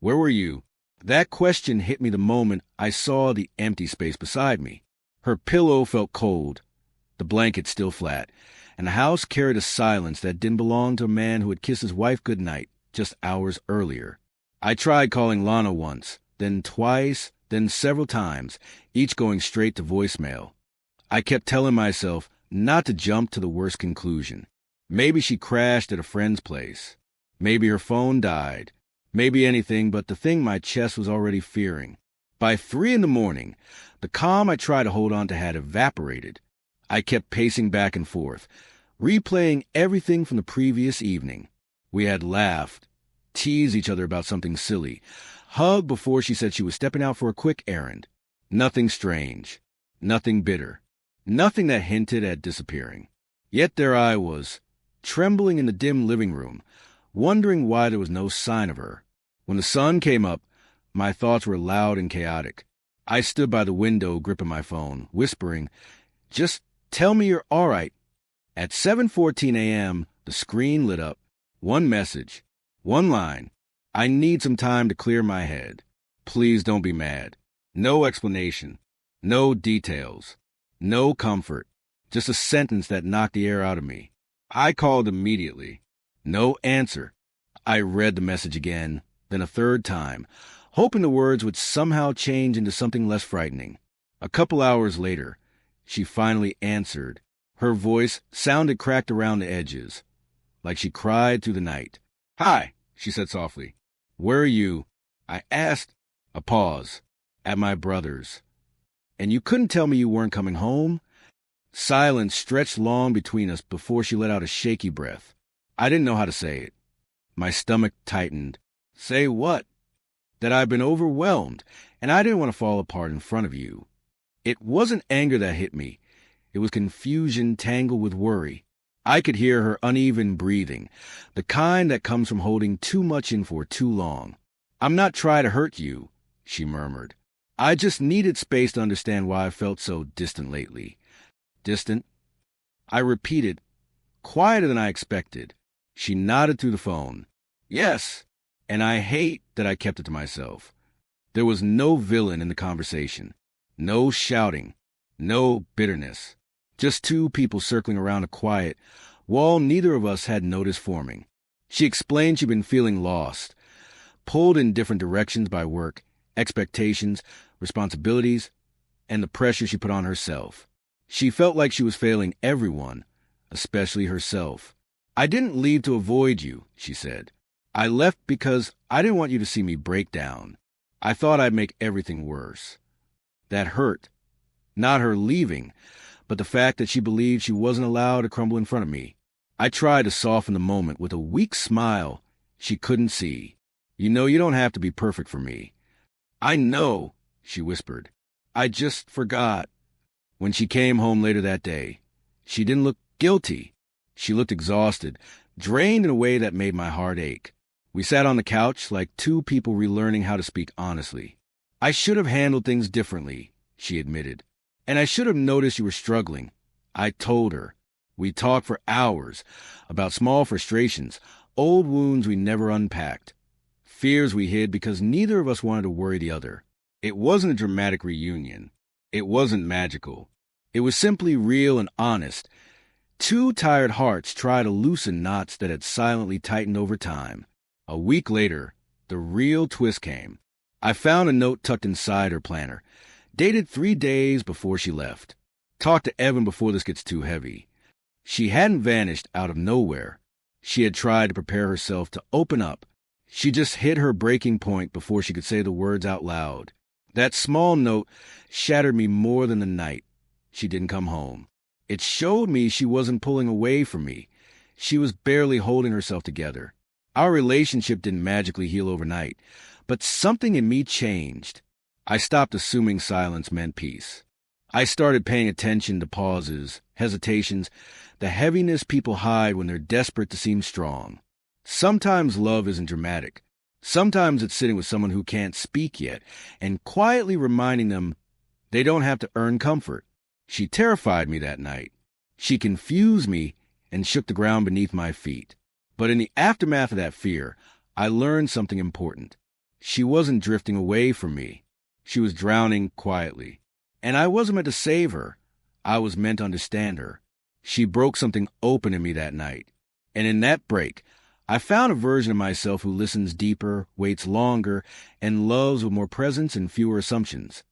Where were you? That question hit me the moment I saw the empty space beside me. Her pillow felt cold, the blanket still flat, and the house carried a silence that didn't belong to a man who had kissed his wife goodnight just hours earlier. I tried calling Lana once, then twice, then several times, each going straight to voicemail. I kept telling myself not to jump to the worst conclusion. Maybe she crashed at a friend's place. Maybe her phone died. Maybe anything but the thing my chest was already fearing. By 3 a.m, the calm I tried to hold on to had evaporated. I kept pacing back and forth, replaying everything from the previous evening. We had laughed, teased each other about something silly, hugged before she said she was stepping out for a quick errand. Nothing strange, nothing bitter, nothing that hinted at disappearing. Yet there I was, trembling in the dim living room, wondering why there was no sign of her. When the sun came up, my thoughts were loud and chaotic. I stood by the window gripping my phone, whispering, "Just tell me you're all right." At 7:14 a.m., the screen lit up. One message, one line. "I need some time to clear my head. Please don't be mad." No explanation, no details, no comfort, just a sentence that knocked the air out of me. I called immediately. No answer. I read the message again, then a third time, hoping the words would somehow change into something less frightening. A couple hours later, she finally answered. Her voice sounded cracked around the edges, like she cried through the night. "Hi," she said softly. "Where are you?" I asked. A pause. "At my brother's." "And you couldn't tell me you weren't coming home?" Silence stretched long between us before she let out a shaky breath. I didn't know how to say it. My stomach tightened. "Say what?" "That I've been overwhelmed, and I didn't want to fall apart in front of you." It wasn't anger that hit me. It was confusion tangled with worry. I could hear her uneven breathing, the kind that comes from holding too much in for too long. "I'm not trying to hurt you," she murmured. "I just needed space to understand why I felt so distant lately." Distant? I repeated, quieter than I expected. She nodded through the phone. "Yes." And I hate that I kept it to myself. There was no villain in the conversation. No shouting. No bitterness. Just two people circling around a quiet wall neither of us had noticed forming. She explained she'd been feeling lost, pulled in different directions by work, expectations, responsibilities, and the pressure she put on herself. She felt like she was failing everyone, especially herself. "I didn't leave to avoid you," she said. "I left because I didn't want you to see me break down. I thought I'd make everything worse." That hurt. Not her leaving, but the fact that she believed she wasn't allowed to crumble in front of me. I tried to soften the moment with a weak smile she couldn't see. "You know you don't have to be perfect for me." "I know," she whispered. "I just forgot." When she came home later that day, she didn't look guilty. She looked exhausted, drained in a way that made my heart ache. We sat on the couch like two people relearning how to speak honestly. "I should have handled things differently," she admitted. "And I should have noticed you were struggling." I told her. We talked for hours about small frustrations, old wounds we never unpacked, fears we hid because neither of us wanted to worry the other. It wasn't a dramatic reunion. It wasn't magical. It was simply real and honest. Two tired hearts tried to loosen knots that had silently tightened over time. A week later, the real twist came. I found a note tucked inside her planner, dated 3 days before she left. "Talk to Evan before this gets too heavy." She hadn't vanished out of nowhere. She had tried to prepare herself to open up. She just hit her breaking point before she could say the words out loud. That small note shattered me more than the night she didn't come home. It showed me she wasn't pulling away from me. She was barely holding herself together. Our relationship didn't magically heal overnight, but something in me changed. I stopped assuming silence meant peace. I started paying attention to pauses, hesitations, the heaviness people hide when they're desperate to seem strong. Sometimes love isn't dramatic. Sometimes it's sitting with someone who can't speak yet and quietly reminding them they don't have to earn comfort. She terrified me that night. She confused me and shook the ground beneath my feet. But in the aftermath of that fear, I learned something important. She wasn't drifting away from me. She was drowning quietly. And I wasn't meant to save her. I was meant to understand her. She broke something open in me that night. And in that break, I found a version of myself who listens deeper, waits longer, and loves with more presence and fewer assumptions.